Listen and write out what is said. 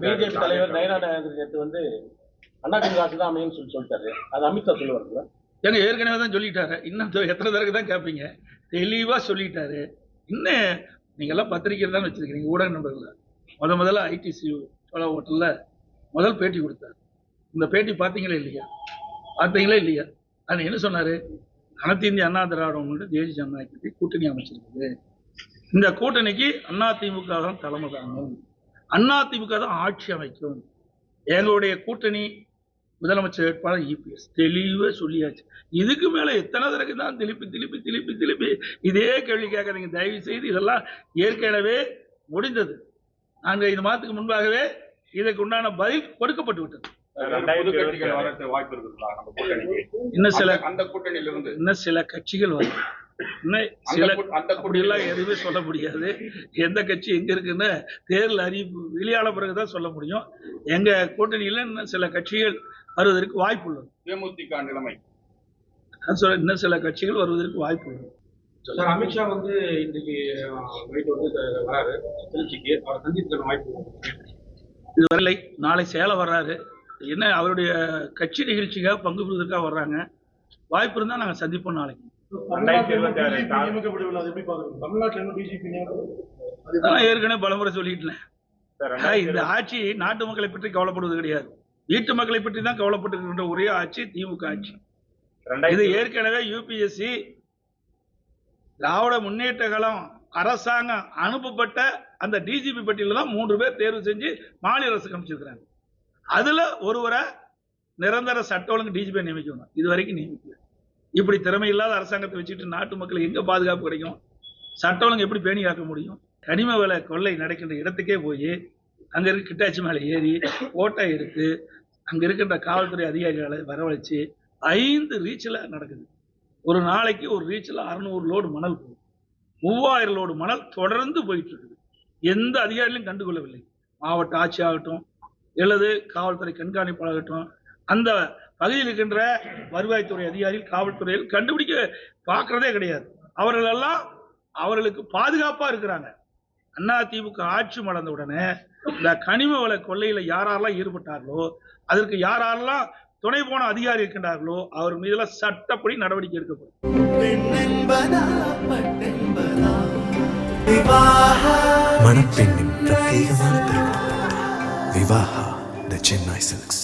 BJP தலைவர் நயனார் வந்து அதிமுக ஆட்சி தான் அமையும் சொல்லிட்டாரு. அது அமித்ஷா சொல்லுவாருங்களா? ஏங்க ஏற்கனவே தான் சொல்லிட்டாரு. இன்னும் எத்தனை தடவை தான் கேட்பீங்க? தெளிவா சொல்லிட்டாரு. இன்னும் நீங்க எல்லாம் பத்திரிகையில் தான் வச்சிருக்கீங்க, ஊடக நண்பர்கள். முதல்ல ஐடிசி சோழா ஹோட்டல்ல முதல் பேட்டி கொடுத்தாரு. இந்த பேட்டி பார்த்தீங்களா இல்லையா? அது என்ன சொன்னாரு? அனைத்து இந்திய அண்ணா திராவிட முன்னேற்ற தேசிய ஜனநாயக கட்சி கூட்டணி அமைச்சிருக்குது. இந்த கூட்டணிக்கு அதிமுக தான் தலைமை தாங்கும், அதிமுக தான் ஆட்சி அமைக்கும். எங்களுடைய கூட்டணி முதலமைச்சர் வேட்பாளர் இபிஎஸ் தெளிவா சொல்லியாச்சு. இதுக்கு மேல எத்தனை தடவை தான் திருப்பி இதே கேள்வி கேட்கறீங்க? தயவு செய்து இதெல்லாம் ஏற்கனவே முடிந்தது. 4-5 மாதத்துக்கு முன்பாகவே இதற்கு உண்டான பதில் கொடுக்கப்பட்டு விட்டது. இன்னும் சில கட்சிகள் வரும். அப்படியெல்லாம் எதுவுமே சொல்ல முடியாது. எந்த கட்சி எங்க இருக்குன்னு தேர்தல் அறிவிப்பு வெளியான பிறகுதான் சொல்ல முடியும். எங்க கூட்டணியில இன்னும் சில கட்சிகள் வருவதற்கு வாய்ப்பு உள்ளது. தேமுதிக நிலைமை இன்னும் சில கட்சிகள் வருவதற்கு வாய்ப்பு உள்ளது. அமித்ஷா வந்து இன்றைக்கு வராரு திருச்சிக்கு, அவர் சந்தித்து வாய்ப்பு இதுவரை. நாளை சேலம் வர்றாரு. என்ன அவருடைய கட்சி நிகழ்ச்சிக்காக பங்கு பெறுவதற்காக வர்றாங்க. வாய்ப்பு இருந்தா நாங்க சந்திப்போம் நாளைக்கு. ஏற்கனவே பலமுறை சொல்லிட்டேன். இந்த ஆட்சி நாட்டு மக்களை பற்றி கவலைப்படுவது கிடையாது, வீட்டு மக்களை பற்றி தான் கவலைப்பட்டு ஒரே ஆட்சி திமுக ஆட்சி. இது ஏற்கனவே யூபிஎஸ்சி திராவிட முன்னேற்ற கழகம் அரசாங்கம் அனுப்பப்பட்ட அந்த டிஜிபி பட்டியல தான் 3 பேர் தேர்வு செஞ்சு மாநில அரசுக்கு அமைச்சிருக்கிறாங்க. அதுல ஒருவரை நிரந்தர சட்ட ஒழுங்கு டிஜிபி நியமிக்கணும். இது வரைக்கும் நியமிக்கல. இப்படி திறமை இல்லாத அரசாங்கத்தை வச்சுட்டு நாட்டு மக்களுக்கு எங்க பாதுகாப்பு கிடைக்கும்? சட்ட ஒழுங்கு எப்படி பேணி காக்க முடியும்? கனிம வள கொள்ளை நடக்கின்ற இடத்துக்கே போய் அங்க இருக்க கிட்டாச்சி மேலே ஏறி ஓட்டை எடுத்து அங்க இருக்கின்ற காவல்துறை அதிகாரிகளை வரவழைச்சு 5 ரீச்சில் நடக்குது. ஒரு நாளைக்கு ஒரு ரீச்சில் 600 லோடு மணல் போகும். 3000 லோடு மணல் தொடர்ந்து போயிட்டு இருக்குது. எந்த அதிகாரிகளும் கண்டுகொள்ளவில்லை. மாவட்ட ஆட்சி ஆகட்டும், அல்லது காவல்துறை கண்காணிப்பாளராகட்டும், அந்த பகுதியில் இருக்கின்ற வருவாய்த்துறை அதிகாரிகள், காவல்துறையில் கண்டுபிடிக்க பார்க்கறதே கிடையாது. அவர்கள் எல்லாம் அவர்களுக்கு பாதுகாப்பா இருக்கிறாங்க. அதிமுக ஆட்சி மலர்ந்த உடனே இந்த கனிம வள கொள்ளையில யாரெல்லாம் ஈடுபட்டார்களோ, அதற்கு யாரெல்லாம் துணை போன அதிகாரி இருக்கின்றார்களோ அவர் மீதுல சட்டப்படி நடவடிக்கை எடுக்கப்படும். மணப்பெண்ணின் பிரத்யேகமான திருமணம் விவாஹா தி சென்னை சில்க்ஸ்.